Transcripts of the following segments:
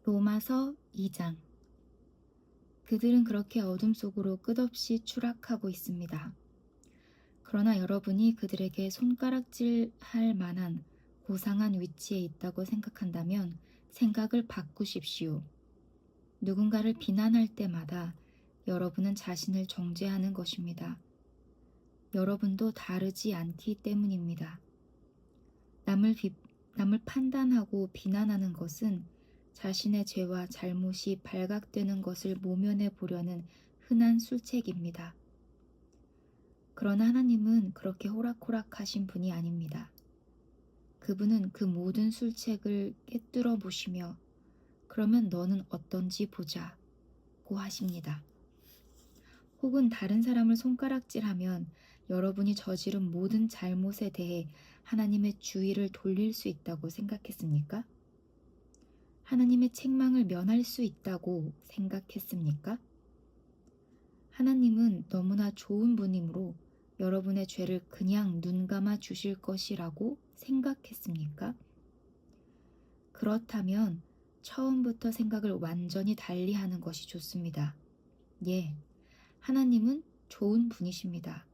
로마서 2장. 그들은 그렇게 어둠 속으로 끝없이 추락하고 있습니다. 그러나 여러분이 그들에게 손가락질할 만한 고상한 위치에 있다고 생각한다면 생각을 바꾸십시오. 누군가를 비난할 때마다 여러분은 자신을 정죄하는 것입니다. 여러분도 다르지 않기 때문입니다. 남을 판단하고 비난하는 것은 자신의 죄와 잘못이 발각되는 것을 모면해 보려는 흔한 술책입니다. 그러나 하나님은 그렇게 호락호락하신 분이 아닙니다. 그분은 그 모든 술책을 꿰뚫어 보시며 그러면 너는 어떤지 보자고 하십니다. 혹은 다른 사람을 손가락질하면 여러분이 저지른 모든 잘못에 대해 하나님의 주의를 돌릴 수 있다고 생각했습니까? 하나님의 책망을 면할 수 있다고 생각했습니까? 하나님은 너무나 좋은 분이므로 여러분의 죄를 그냥 눈 감아 주실 것이라고 생각했습니까? 그렇다면 처음부터 생각을 완전히 달리하는 것이 좋습니다. 예, 하나님은 좋은 분이십니다.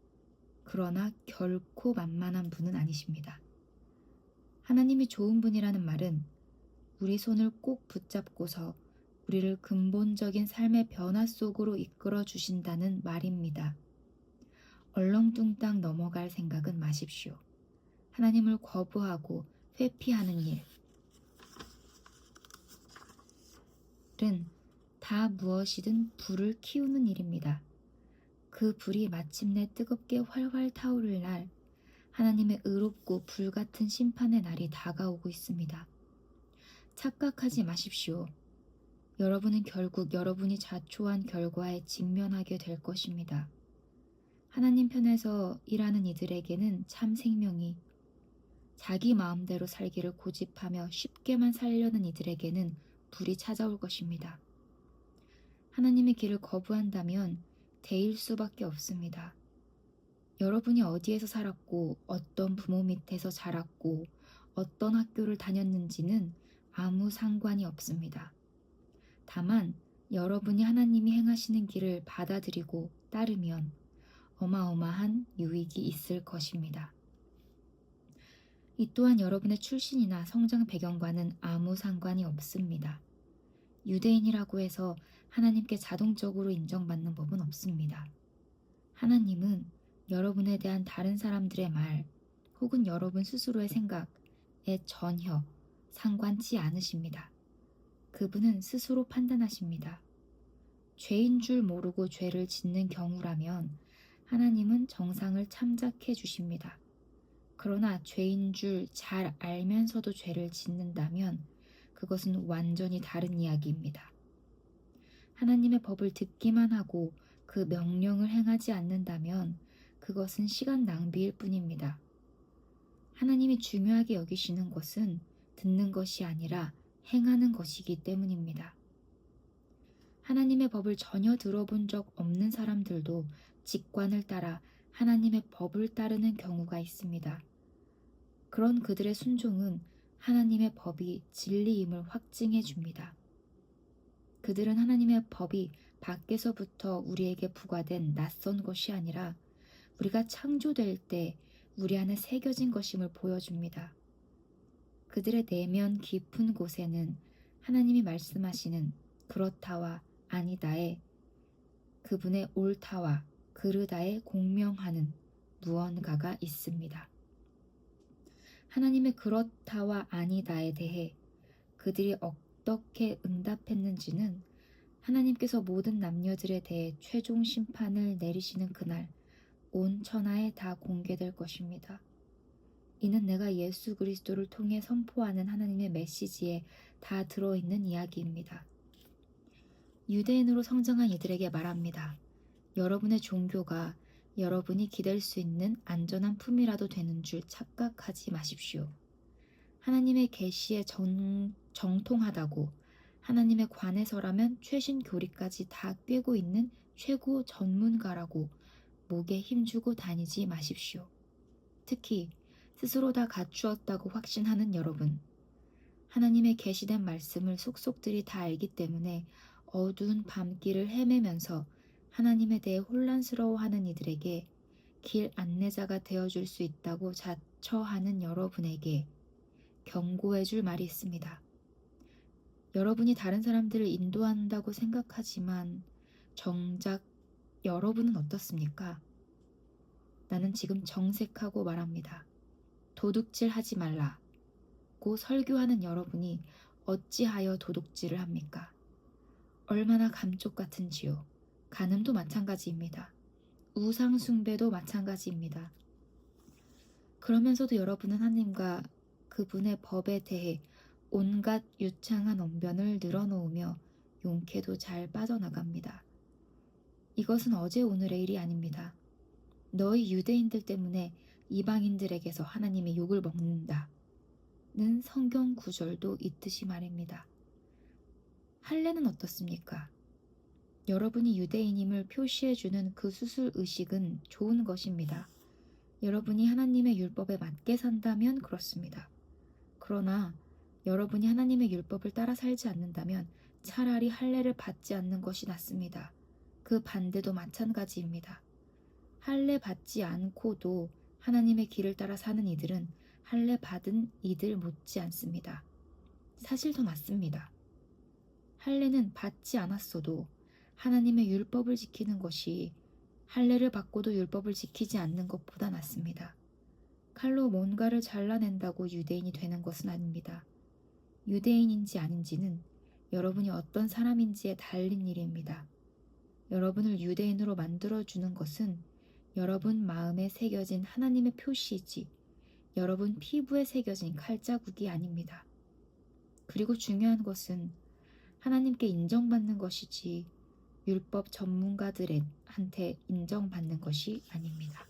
그러나 결코 만만한 분은 아니십니다. 하나님이 좋은 분이라는 말은 우리 손을 꼭 붙잡고서 우리를 근본적인 삶의 변화 속으로 이끌어 주신다는 말입니다. 얼렁뚱땅 넘어갈 생각은 마십시오. 하나님을 거부하고 회피하는 일은 다 무엇이든 불을 키우는 일입니다. 그 불이 마침내 뜨겁게 활활 타오를 날 하나님의 의롭고 불같은 심판의 날이 다가오고 있습니다. 착각하지 마십시오. 여러분은 결국 여러분이 자초한 결과에 직면하게 될 것입니다. 하나님 편에서 일하는 이들에게는 참 생명이, 자기 마음대로 살기를 고집하며 쉽게만 살려는 이들에게는 불이 찾아올 것입니다. 하나님의 길을 거부한다면 대일 수밖에 없습니다. 여러분이 어디에서 살았고 어떤 부모 밑에서 자랐고 어떤 학교를 다녔는지는 아무 상관이 없습니다. 다만 여러분이 하나님이 행하시는 길을 받아들이고 따르면 어마어마한 유익이 있을 것입니다. 이 또한 여러분의 출신이나 성장 배경과는 아무 상관이 없습니다. 유대인이라고 해서 하나님께 자동적으로 인정받는 법은 없습니다. 하나님은 여러분에 대한 다른 사람들의 말 혹은 여러분 스스로의 생각에 전혀 상관치 않으십니다. 그분은 스스로 판단하십니다. 죄인 줄 모르고 죄를 짓는 경우라면 하나님은 정상을 참작해 주십니다. 그러나 죄인 줄 잘 알면서도 죄를 짓는다면 그것은 완전히 다른 이야기입니다. 하나님의 법을 듣기만 하고 그 명령을 행하지 않는다면 그것은 시간 낭비일 뿐입니다. 하나님이 중요하게 여기시는 것은 듣는 것이 아니라 행하는 것이기 때문입니다. 하나님의 법을 전혀 들어본 적 없는 사람들도 직관을 따라 하나님의 법을 따르는 경우가 있습니다. 그런 그들의 순종은 하나님의 법이 진리임을 확증해 줍니다. 그들은 하나님의 법이 밖에서부터 우리에게 부과된 낯선 것이 아니라 우리가 창조될 때 우리 안에 새겨진 것임을 보여줍니다. 그들의 내면 깊은 곳에는 하나님이 말씀하시는 그렇다와 아니다의, 그분의 옳다와 그르다의 공명하는 무언가가 있습니다. 하나님의 그렇다와 아니다에 대해 그들이 어떻게 응답했는지는 하나님께서 모든 남녀들에 대해 최종 심판을 내리시는 그날 온 천하에 다 공개될 것입니다. 이는 내가 예수 그리스도를 통해 선포하는 하나님의 메시지에 다 들어있는 이야기입니다. 유대인으로 성장한 이들에게 말합니다. 여러분의 종교가 여러분이 기댈 수 있는 안전한 품이라도 되는 줄 착각하지 마십시오. 하나님의 계시에 정통하다고 하나님의 관에서라면 최신 교리까지 다 꿰고 있는 최고 전문가라고 목에 힘주고 다니지 마십시오. 특히 스스로 다 갖추었다고 확신하는 여러분, 하나님의 계시된 말씀을 속속들이 다 알기 때문에 어두운 밤길을 헤매면서 하나님에 대해 혼란스러워하는 이들에게 길 안내자가 되어줄 수 있다고 자처하는 여러분에게 경고해 줄 말이 있습니다. 여러분이 다른 사람들을 인도한다고 생각하지만 정작 여러분은 어떻습니까? 나는 지금 정색하고 말합니다. 도둑질하지 말라고 설교하는 여러분이 어찌하여 도둑질을 합니까? 얼마나 감쪽 같은지요. 간음도 마찬가지입니다. 우상 숭배도 마찬가지입니다. 그러면서도 여러분은 하나님과 그분의 법에 대해 온갖 유창한 언변을 늘어놓으며 용케도 잘 빠져나갑니다. 이것은 어제 오늘의 일이 아닙니다. 너희 유대인들 때문에 이방인들에게서 하나님의 욕을 먹는다. 는 성경 구절도 있듯이 말입니다. 할례는 어떻습니까? 여러분이 유대인임을 표시해주는 그 수술 의식은 좋은 것입니다. 여러분이 하나님의 율법에 맞게 산다면 그렇습니다. 그러나 여러분이 하나님의 율법을 따라 살지 않는다면 차라리 할례를 받지 않는 것이 낫습니다. 그 반대도 마찬가지입니다. 할례 받지 않고도 하나님의 길을 따라 사는 이들은 할례 받은 이들 못지 않습니다. 사실 더 낫습니다. 할례는 받지 않았어도 하나님의 율법을 지키는 것이 할례를 받고도 율법을 지키지 않는 것보다 낫습니다. 칼로 뭔가를 잘라낸다고 유대인이 되는 것은 아닙니다. 유대인인지 아닌지는 여러분이 어떤 사람인지에 달린 일입니다. 여러분을 유대인으로 만들어주는 것은 여러분 마음에 새겨진 하나님의 표시이지 여러분 피부에 새겨진 칼자국이 아닙니다. 그리고 중요한 것은 하나님께 인정받는 것이지 율법 전문가들한테 인정받는 것이 아닙니다.